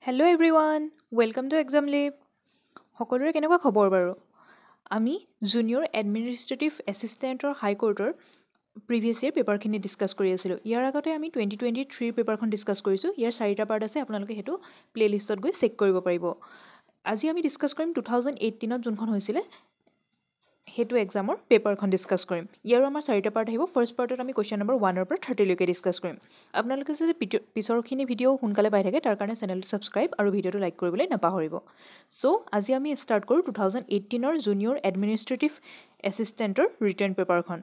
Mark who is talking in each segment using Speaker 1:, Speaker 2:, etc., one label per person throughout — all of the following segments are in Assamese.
Speaker 1: Hello' everyone welcome to exam live সকলোৰে কেনেকুৱা খবৰ বাৰু আমি জুনিয়ৰ এডমিনিষ্ট্ৰেটিভ এছিষ্টেণ্টৰ হাইকোৰ্টৰ প্ৰিভিয়াছ ইয়েৰ পেপাৰখিনি ডিছকাছ কৰি আছিলোঁ ইয়াৰ আগতে আমি 2023 পেপাৰখন ডিছকাছ কৰিছোঁ ইয়াৰ 4টা পাৰ্ট আছে আপোনালোকে সেইটো প্লে'লিষ্টত গৈ চেক কৰিব পাৰিব আজি আমি ডিছকাছ কৰিম 2018ত যোনখন হৈছিলে সেইটো এক্সামৰ পেপাৰখন ডিছকাছ কৰিম ইয়াৰো আমাৰ 4টা পাৰ্ট আহিব ফাৰ্ষ্ট পাৰ্টত আমি কুৱেশ্যন নম্বৰ 1ৰ পৰা 30লৈকে ডিছকাছ কৰিম আপোনালোকে যদি পিছৰখিনি ভিডিঅ' সোনকালে পাই থাকে তাৰ কাৰণে চেনেলটো ছাবস্ক্ৰাইব আৰু ভিডিঅ'টো লাইক কৰিবলৈ নাপাহৰিব চ' আজি আমি ষ্টাৰ্ট কৰোঁ 2018ৰ জুনিয়ৰ এডমিনিষ্ট্ৰেটিভ এছিষ্টেণ্টৰ ৰিটাৰ্ণ পেপাৰখন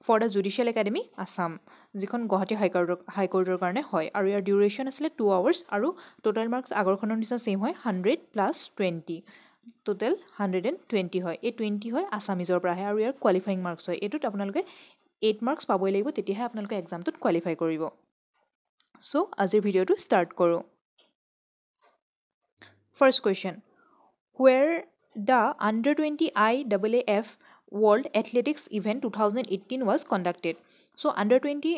Speaker 1: for the judicial academy Assam যিখন গুৱাহাটী হাইকোৰ্টৰ কাৰণে হয় আৰু ইয়াৰ ডিউৰেশ্যন আছিলে 2 আৱাৰ্ছ আৰু টোটেল মাৰ্কছ আগৰখনৰ নিচিনা ছেইম হয় 100+20 টোটেল 120 হয় এই 20 হয় আছামিজৰ পৰা আহে আৰু ইয়াৰ কোৱালিফাইং মাৰ্কছ হয় এইটোত আপোনালোকে 8 মাৰ্কছ পাবই লাগিব তেতিয়াহে আপোনালোকে এক্সামটোত কোৱালিফাই কৰিব চ' আজিৰ ভিডিঅ'টো ষ্টাৰ্ট কৰোঁ first question where the under 20 IAAF World Athletics Event 2018 was conducted. So under 20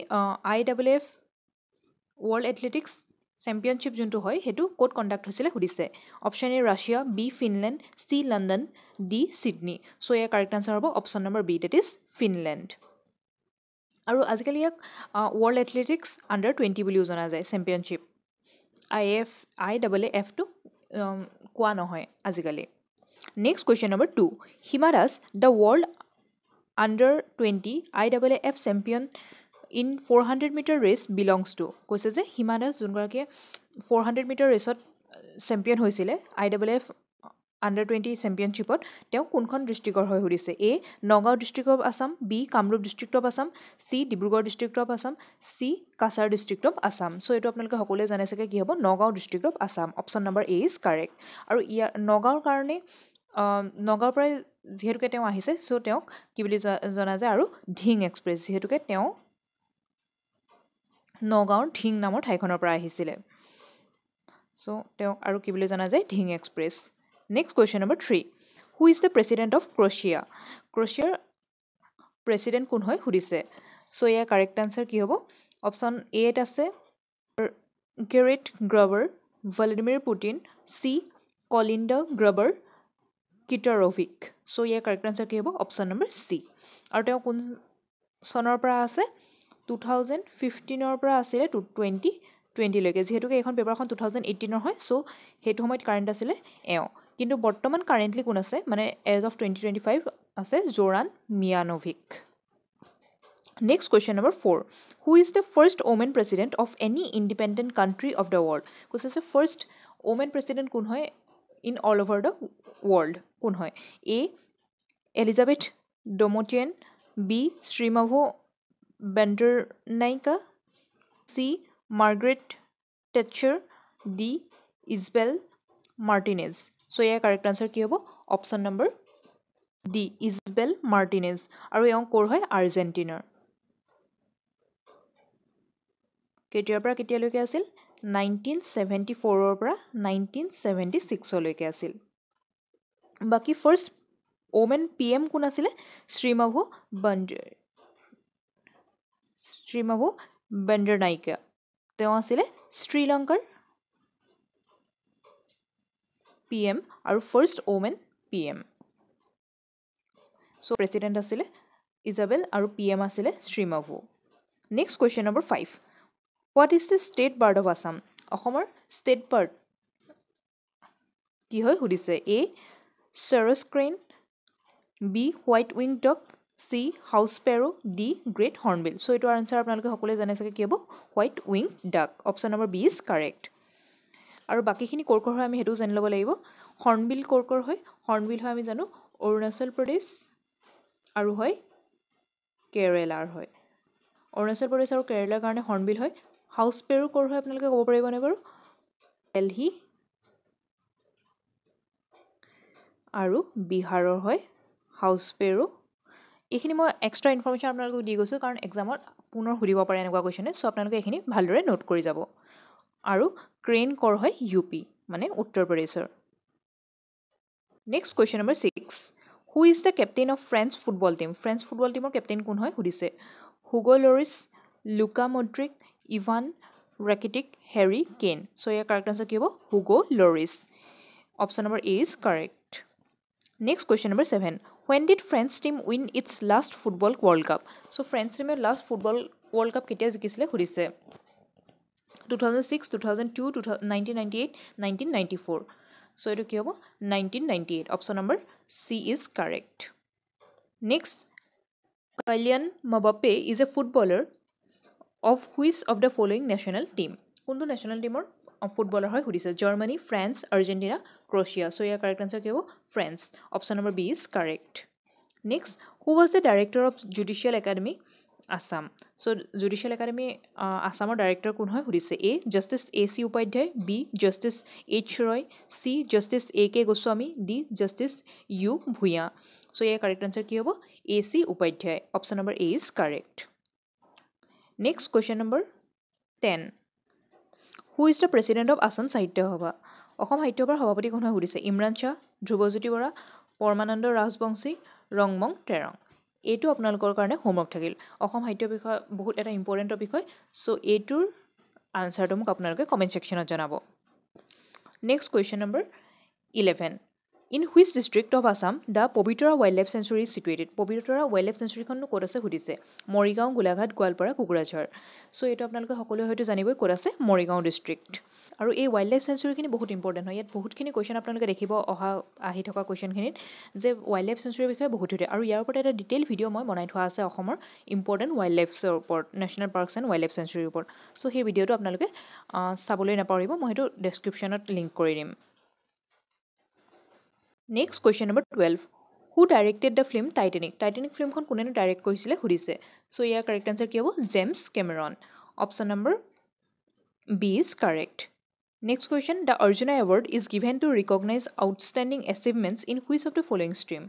Speaker 1: IAAF World Athletics championship যোনটো হয় সেইটো ক'ত কণ্ডাক্ট হৈছিলে সুধিছে option A Russia B Finland C London D Sydney so' ইয়াৰ কাৰেক্ট আনচাৰ হ'ব option number B that is Finland আৰু আজিকালি ইয়াক ৱৰ্ল্ড এথলেটিক্স আণ্ডাৰ 20 বুলিও জনা যায় চেম্পিয়নশ্বিপ IAAF-টো কোৱা নহয় আজিকালি next question number 2 Hima Das the world under 20 IAAF champion in 400 metre race belongs to কৈছে যে হিমা দাস যোনগৰাকীয়ে 400 মিটাৰ ৰেচত চেম্পিয়ন হৈছিলে IAAF আণ্ডাৰ 20 চেম্পিয়নশ্বিপত তেওঁ কোনখন ডিষ্ট্ৰিক্টৰ হৈ সুধিছে A Nagaon district of Assam B Kamrup district of Assam C Dibrugarh district of Assam C Cachar district of Assam so' এইটো আপোনালোকে সকলোৱে জানে চাগে কি হ'ব Nagaon district of Assam option number A is correct আৰু ইয়াৰ নগাঁৱৰ কাৰণে নগাঁৱৰ পৰাই যিহেতুকে তেওঁ আহিছে চ' তেওঁক কি বুলি জনা যায় আৰু ঢিং এক্সপ্ৰেছ যিহেতুকে তেওঁ নগাঁৱৰ ঢিং নামৰ ঠাইখনৰ পৰা আহিছিলে চ' তেওঁক আৰু কি বুলি জনা যায় Dhing express next question number 3 who is the president of ক্ৰ'চিয়াৰ প্ৰেচিডেণ্ট কোন হয় সুধিছে চ' ইয়াৰ কাৰেক্ট আনচাৰ কি হ'ব অপশ্যন এত আছে গেৰেট গ্ৰবাৰ ভ্লাডিমিৰ পুটিন চি কলিণ্ড গ্ৰবাৰ কিটাৰভিক চ' ইয়াৰ কাৰেক্ট আনচাৰ কি হ'ব অপশ্যন নম্বৰ চি আৰু তেওঁ কোন চনৰ পৰা আছে 2015ৰ পৰা আছিলে 2020লৈকে যিহেতুকে এইখন পেপাৰখন 2018ৰ হয় চ' সেইটো সময়ত কাৰেণ্ট আছিলে এওঁ কিন্তু বৰ্তমান কাৰেণ্টলি কোন আছে মানে এজ অফ 2025 আছে Zoran Milanovic next question number 4 who is the first women president of any independent country of the world কৈছে যে ফাৰ্ষ্ট ওমেন প্ৰেচিডেণ্ট কোন হয় in all over the world কোন হয় A Elizabeth Domitien B Sirimavo Bandaranaike C Margaret Thatcher D Isabel Martinez so' ইয়াৰ কাৰেক্ট আনচাৰ কি হ'ব option number D Isabel Martinez আৰু এওঁ ক'ৰ হয় আৰ্জেণ্টিনাৰ কেতিয়াৰ পৰা কেতিয়ালৈকে আছিল 1974ৰ পৰা 1976লৈকে আছিল বাকী ফাৰ্ষ্ট ওমেন PM কোন আছিলে শ্ৰীমাভো বেণ্ডাৰনাইকা তেওঁ আছিলে শ্ৰীলংকাৰ PM আৰু first women PM so' president আছিলে ইজাবেল আৰু PM আছিলে Sirimavo next question number 5 what is the state bird of Assam অসমৰ ষ্টেট বাৰ্ড কি হয় সুধিছে A sarus crane B white wing duck C house sparrow D great hornbill so' এইটো আনচাৰ আপোনালোকে সকলোৱে জানে চাগে কি হ'ব white wing duck option number B is correct আৰু বাকীখিনি ক'ৰ ক'ৰ হয় আমি সেইটোও জানি ল'ব লাগিব হৰ্ণবিল ক'ৰ ক'ৰ হয় হৰ্ণবিল হয় আমি জানো অৰুণাচল প্ৰদেশ আৰু হয় কেৰেলাৰ হয় অৰুণাচল প্ৰদেশ আৰু কেৰেলাৰ কাৰণে হৰ্ণবিল হয় হাউচ পেৰো ক'ৰ হয় আপোনালোকে ক'ব পাৰিবনে বাৰু দিল্লী আৰু বিহাৰৰ হয় হাউচ পেৰো এইখিনি মই এক্সট্ৰা ইনফৰ্মেশ্যন আপোনালোকক দি গৈছোঁ কাৰণ এক্সামত পুনৰ সুধিব পাৰে এনেকুৱা কুৱেশ্যনে চ' আপোনালোকে এইখিনি ভালদৰে নোট কৰি যাব আৰু ক্ৰেইন ক'ৰ হয় UP মানে উত্তৰ প্ৰদেশৰ next question number 6 who is the captain of French football টীমৰ কেপ্টেইন কোন হয় সুধিছে Hugo Lloris Luka Modric Ivan rakitic Harry Kane. So ইয়াৰ correct answer কি হ'ব? Hugo Lloris. Option number A is correct. Next question number 7. When did France team win its last football World Cup? So France team last football World Cup কেতিয়া জিকিছিলে সুধিছে 2006, 2002, 1998, 1994. So এইটো কি হ'ব 1998. Option number C is correct. Next, Kylian Mbappe is a footballer of which of the following national team? কোনটো national teamৰ ফুটবলাৰ হয় সুধিছে Germany France Argentina Croatia so' ইয়াৰ কাৰেক্ট আনচাৰ কি হ'ব France option number B is correct next who was the director of judicial academy Assam so' judicial academy আছামৰ ডাইৰেক্টৰ কোন হয় সুধিছে A justice A C Upadhyay B justice H Roy C justice A K Goswami D justice U Bhuyan so' ইয়াৰ কাৰেক্ট আনচাৰ কি হ'ব A C Upadhyay option number A is correct next question number 10 Who is the president of Assam Sahitya Sabha? Assam সাহিত্য সভাৰ সভাপতি কোন হয় সুধিছে ইমৰান শ্বাহ ধ্ৰুৱজ্যোতি বৰা পৰমানন্দ ৰাজবংশী ৰংমং তেৰং এইটো আপোনালোকৰ কাৰণে হোমৱৰ্ক থাকিল অসম সাহিত্য বিষয় বহুত এটা ইম্পৰ্টেণ্ট বিষয় চ' এইটোৰ আনচাৰটো মোক আপোনালোকে কমেণ্ট ছেকশ্যনত জনাব next question number 11 In which district of Assam the Pavitra Wildlife Sanctuary is situated? Pavitra Wildlife Sanctuary খননো ক'ত আছে সুধিছে মৰিগাঁও গোলাঘাট গোৱালপাৰা কুকুৰাঝাৰ চ' এইটো আপোনালোকে সকলোৱে হয়তো জানিবই ক'ত আছে মৰিগাঁও ডিষ্ট্ৰিক্ট আৰু এই ৱাইল্ড লাইফ চেঞ্চুৰীখিনি বহুত ইম্পৰ্টেণ্ট হয় ইয়াত বহুতখিনি কুৱেশ্যন আপোনালোকে দেখিব আহি থকা কুৱেশ্যনখিনিত যে ৱাইল্ড লাইফ চেঞ্চুৰীৰ বিষয়ে বহুত সোধে আৰু ইয়াৰ ওপৰত এটা ডিটেইল ভিডিঅ' মই বনাই থোৱা আছে অসমৰ ইম্পৰ্টেণ্ট ৱাইল্ড লাইফছৰ ওপৰত national parks and wildlife চেঞ্চুৰীৰ ওপৰত চ' সেই ভিডিঅ'টো আপোনালোকে চাবলৈ নাপাহৰিব মই সেইটো ডেছক্ৰিপশ্যনত লিংক কৰি দিম next question number 12 who directed the film Titanic Titanic ফিল্মখন কোনেনো ডাইৰেক্ট কৰিছিলে সুধিছে চ' ইয়াৰ কাৰেক্ট আনচাৰ কি হ'ব James Cameron option number B is correct next question the Arjuna award is given to recognize outstanding achievements in which of the following stream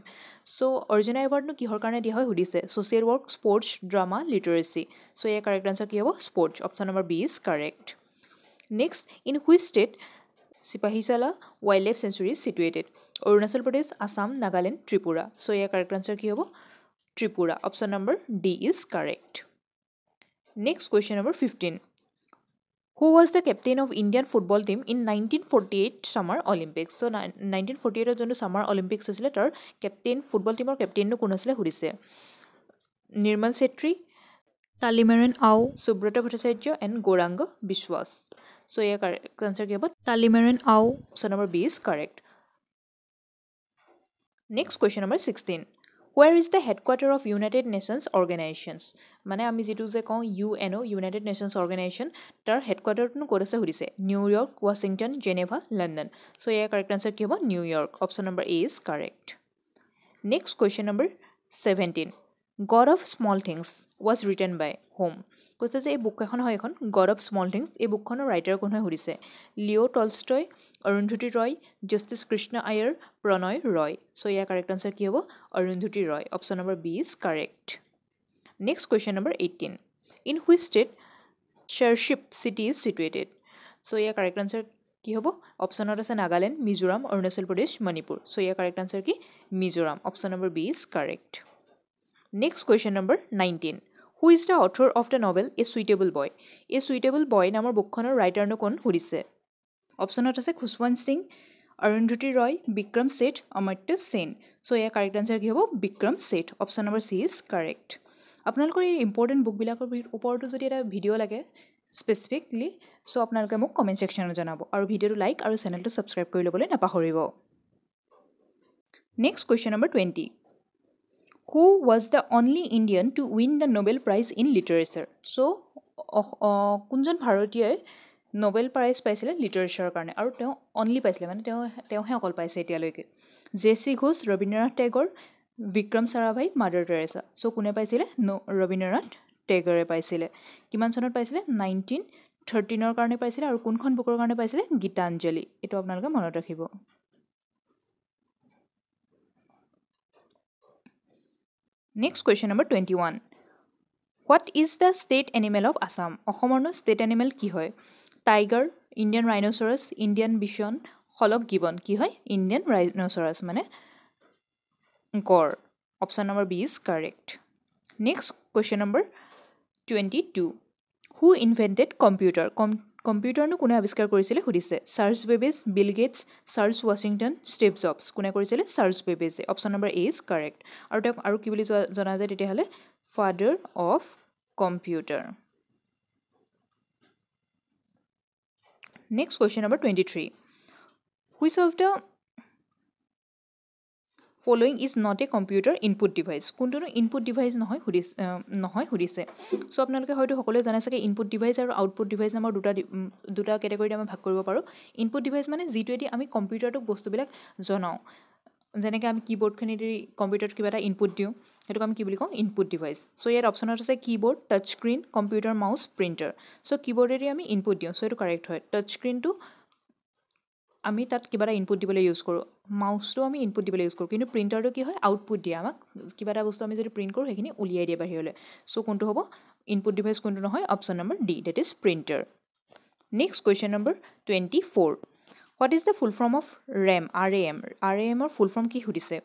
Speaker 1: so' Arjuna এৱাৰ্ডনো কিহৰ কাৰণে দিয়া হয় সুধিছে social work sports drama literature so' ইয়াৰ কাৰেক্ট আনচাৰ কি হ'ব sports option number B is correct next in which state Sepahijala wildlife sanctuary is situated Arunachal Pradesh Assam Nagaland Tripura so' ইয়াৰ কাৰেক্ট আনচাৰ কি হ'ব Tripura option number D is correct next question number 15 Who was the captain of Indian football team in 1948 Summer Olympics? So 1948 যোনটো Summer Olympics হৈছিলে তাৰ কেপ্টেইন ফুটবল টিমৰ কেপ্টেইননো কোন আছিলে সুধিছে নিৰ্মল চেত্ৰী তালিমেৰেন আও সুব্ৰত ভট্টাচাৰ্য এণ্ড গৌৰাংগ বিশ্বাস চ' ইয়াৰ কাৰেক্ট আনচাৰ কি হ'ব তালিমেৰেন আও option number B is correct next question number 16 Where is the headquarter of United Nations Organizations? মানে আমি যেটো যে কওঁ UNO United Nations Organization তাৰ হেডকোৱাৰ্টাৰটো ক'ত আছে সুধিছে নিউয়ৰ্ক ৱাশ্বিংটন জেনেভা লণ্ডন চ' ইয়াৰ কাৰেক্ট আনচাৰ কি হ'ব New York option number A is correct next question number 17 God of Small Things was written by whom? কৈছে যে এই বুক এখন হয় এখন God of Small Things এই বুকখনৰ ৰাইটাৰ কোন হয় সুধিছে Leo' Tolstoy Arundhati Roy justice Krishna Iyer Prannoy Roy so' ইয়াৰ কাৰেক্ট আনচাৰ কি হ'ব Arundhati Roy option number B is correct next question number 18 in which state Serchhip city is situated so' ইয়াৰ কাৰেক্ট আনচাৰ কি হ'ব অপশ্যনত আছে নাগালেণ্ড মিজোৰাম অৰুণাচল প্ৰদেশ মণিপুৰ চ' ইয়াৰ কাৰেক্ট আনচাৰ কি Mizoram option number B is correct next question number 19 who is the author of the novel A suitable বয় এই চুইটেবল বয় নামৰ বুকখনৰ ৰাইটাৰনো কোন সুধিছে অপশ্যনত আছে খুশৱন্ত সিং অৰুন্ধতী ৰয় বিক্ৰম শেঠ অমৰ্ত্য সেন চ' ইয়াৰ কাৰেক্ট আনচাৰ কি হ'ব Vikram Seth option number C is correct আপোনালোকৰ এই ইম্পৰ্টেণ্ট বুকবিলাকৰ ওপৰতো যদি এটা ভিডিঅ' লাগে স্পেচিফিকলি চ' আপোনালোকে মোক কমেণ্ট ছেকশ্যনত জনাব আৰু ভিডিঅ'টো লাইক আৰু চেনেলটো ছাবস্ক্ৰাইব কৰি ল'বলৈ নাপাহৰিব next question number 20 Who was the only Indian to win the Nobel Prize in Literature? So, কোনজন ভাৰতীয়ই নোবেল প্ৰাইজ পাইছিলে লিটাৰেচাৰৰ কাৰণে আৰু তেওঁ অনলি পাইছিলে মানে তেওঁহে অকল পাইছে এতিয়ালৈকে জে.চি. ঘোষ ৰবীন্দ্ৰনাথ টেগৰ বিক্ৰম চাৰাভাই মাদাৰ টেৰেছা চ' কোনে পাইছিলে ৰবীন্দ্ৰনাথ টেগৰে পাইছিলে কিমান চনত পাইছিলে 1913 কাৰণে পাইছিলে আৰু কোনখন বুকৰ কাৰণে পাইছিলে গীতাঞ্জলি এইটো আপোনালোকে মনত ৰাখিব next question number 21 what is the state animal of Assam অসমৰনো ষ্টেট এনিমেল কি হয় tiger Indian rhinoceros Indian bison hoolock gibbon কি হয় ইণ্ডিয়ান ৰাইন'চৰাছ মানে গড় option number B is correct next question number 22 who invented computer কম্পিউটাৰনো কোনে আৱিষ্কাৰ কৰিছিলে সুধিছে Charles Babbage Bill Gates Charles Washington Steve Jobs কোনে কৰিছিলে চাৰ্লছ বেবেজে option number A is correct আৰু তেওঁক আৰু কি বুলি জনা যায় তেতিয়াহ'লে father of computer next question number 23 which of the following is not a computer input device কোনটোনো ইনপুট ডিভাইচ নহয় সুধিছে চ' আপোনালোকে হয়তো সকলোৱে জানে চাগে ইনপুট ডিভাইচ আৰু আউটপুট ডিভাইচ নামৰ দুটা কেটেগৰীত আমি ভাগ কৰিব পাৰোঁ ইনপুট ডিভাইচ মানে যিটোৱেদি আমি কম্পিউটাৰটোক বস্তুবিলাক জনাওঁ যেনেকৈ আমি কীবৰ্ডখিনি দি কম্পিউটাৰত কিবা এটা ইনপুট দিওঁ সেইটোক আমি কি বুলি কওঁ ইনপুট ডিভাইচ চ' ইয়াত অপশ্যনত আছে keyboard touch screen computer mouse printer so' কীবৰ্ডেদি আমি ইনপুট দিওঁ চ' এইটো কাৰেক্ট হয় টাচ স্ক্ৰীণটো আমি তাত কিবা এটা ইনপুট দিবলৈ ইউজ কৰোঁ মাউচটো আমি ইনপুট দিবলৈ ইউজ কৰোঁ কিন্তু প্ৰিণ্টাৰটো কি হয় আউটপুট দিয়ে আমাক কিবা এটা বস্তু আমি যদি প্ৰিণ্ট কৰোঁ সেইখিনি উলিয়াই দিয়ে বাহিৰলৈ চ' কোনটো হ'ব ইনপুট ডিভাইচ কোনটো নহয় option number D that is printer next question number 24 what is the full form of RAM RAMৰ ফুল ফৰ্ম কি সুধিছে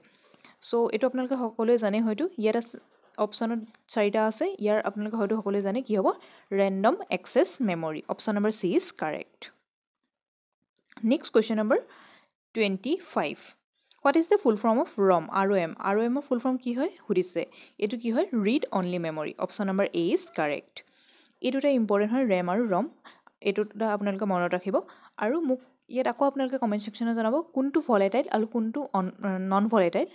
Speaker 1: চ' এইটো আপোনালোকে সকলোৱে জানে হয়তো ইয়াত আছে অপশ্যনত 4টা আছে ইয়াৰ আপোনালোকে হয়তো সকলোৱে জানে কি হ'ব random access memory option number C is correct next question number 25 what is the full form of ROMৰ ফুল ফৰ্ম কি হয় সুধিছে এইটো কি হয় read only memory option number A is correct এই দুটা ইম্পৰ্টেণ্ট হয় ৰেম আৰু ৰম এইটো দুটা আপোনালোকে মনত ৰাখিব আৰু মোক ইয়াত আকৌ আপোনালোকে কমেণ্ট ছেকশ্যনত জনাব কোনটো ভলেটাইল আৰু কোনটো নন ভলেটাইল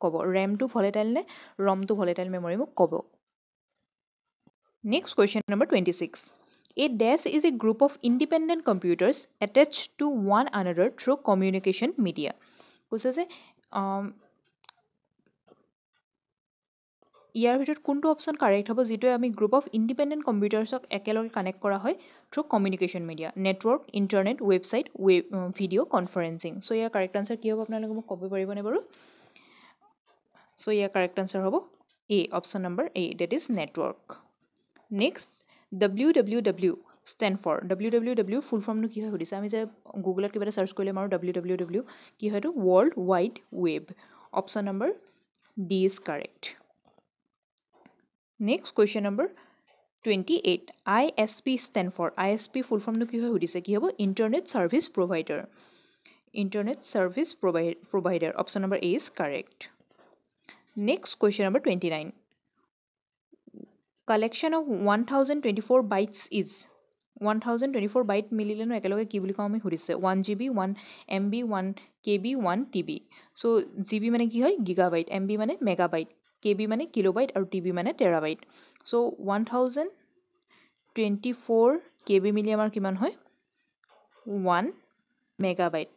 Speaker 1: ক'ব ৰেমটো ভলেটাইল নে ৰমটো ভলেটাইল মেমৰি মোক ক'ব next question number 26 A DAS is a group of independent computers attached to one another through communication media. কৈছে যে ইয়াৰ ভিতৰত কোনটো অপশ্যন কাৰেক্ট হ'ব যিটোৱে আমি গ্ৰুপ অফ ইণ্ডিপেণ্ডেণ্ট কম্পিউটাৰ্ছক একেলগে কানেক্ট কৰা হয় through communication media network internet website video' conferencing so' ইয়াৰ কাৰেক্ট আনচাৰ কি হ'ব আপোনালোকে মোক ক'ব পাৰিবনে বাৰু চ' ইয়াৰ কাৰেক্ট আনচাৰ হ'ব A option number A that is network next WWW stand for WWW full ফৰ্মটো কি হয় সুধিছে আমি যে গুগলত কিবা এটা চাৰ্চ কৰিলে মাৰোঁ WWW কি হয়তো world wide web option number D is correct next question number 28 ISP stand for ISP full ফৰ্মটো কি হয় সুধিছে কি হ'ব internet service provider option number A is correct next question number 29 collection of 1024 bytes is 1024 byte মিলিলেনো একেলগে কি বুলি কওঁ আমি সুধিছে 1 GB 1 MB 1 KB 1 TB চ' GB মানে কি হয় গিগাবাইট MB মানে মেগাবাইট KB মানে কিলোবাইট আৰু TB মানে টেৰাবাইট চ' 1024 KB মিলি আমাৰ কিমান হয় 1 মেগাবাইট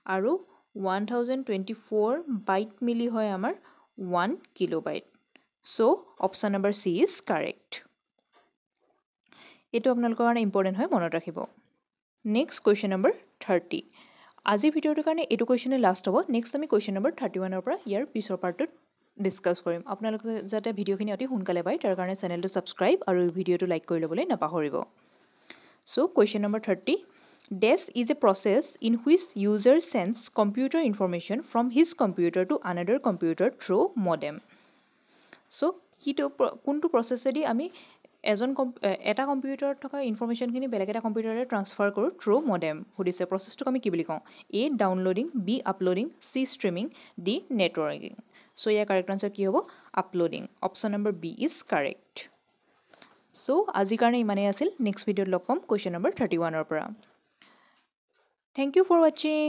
Speaker 1: আৰু 1024 বাইট মিলি হয় আমাৰ 1 kilobyte so' option number C is correct এইটো আপোনালোকৰ কাৰণে ইম্পৰ্টেণ্ট হয় মনত ৰাখিব নেক্সট কুৱেশ্যন নম্বৰ 30 আজিৰ ভিডিঅ'টোৰ কাৰণে এইটো কুৱেশ্যনে লাষ্ট হ'ব নেক্সট আমি কুৱেশ্যন নম্বৰ 31ৰ পৰা ইয়াৰ পিছৰ পাৰ্টটোত ডিছকাছ কৰিম আপোনালোকে যাতে ভিডিঅ'খিনি অতি সোনকালে পায় তাৰ কাৰণে চেনেলটো ছাবস্ক্ৰাইব আৰু ভিডিঅ'টো লাইক কৰি ল'বলৈ নাপাহৰিব চ' question number 30 DAS is a process in which user sends computer information from his computer to another computer through modem so' কোনটো প্ৰচেছেদি আমি এটা কম্পিউটাৰত থকা ইনফৰ্মেশ্যনখিনি বেলেগ এটা কম্পিউটাৰলৈ ট্ৰান্সফাৰ কৰোঁ থ্ৰু মডেম সুধিছে প্ৰচেছটোক আমি কি বুলি কওঁ A downloading B uploading C streaming D networking so' ইয়াৰ কাৰেক্ট আনচাৰ কি হ'ব uploading option number B is correct so' আজিৰ কাৰণে ইমানেই আছিল নেক্সট ভিডিঅ'ত লগ পাম কুৱেশ্যন নম্বৰ 31ৰ পৰা থেংক ইউ ফৰ ৱাচিং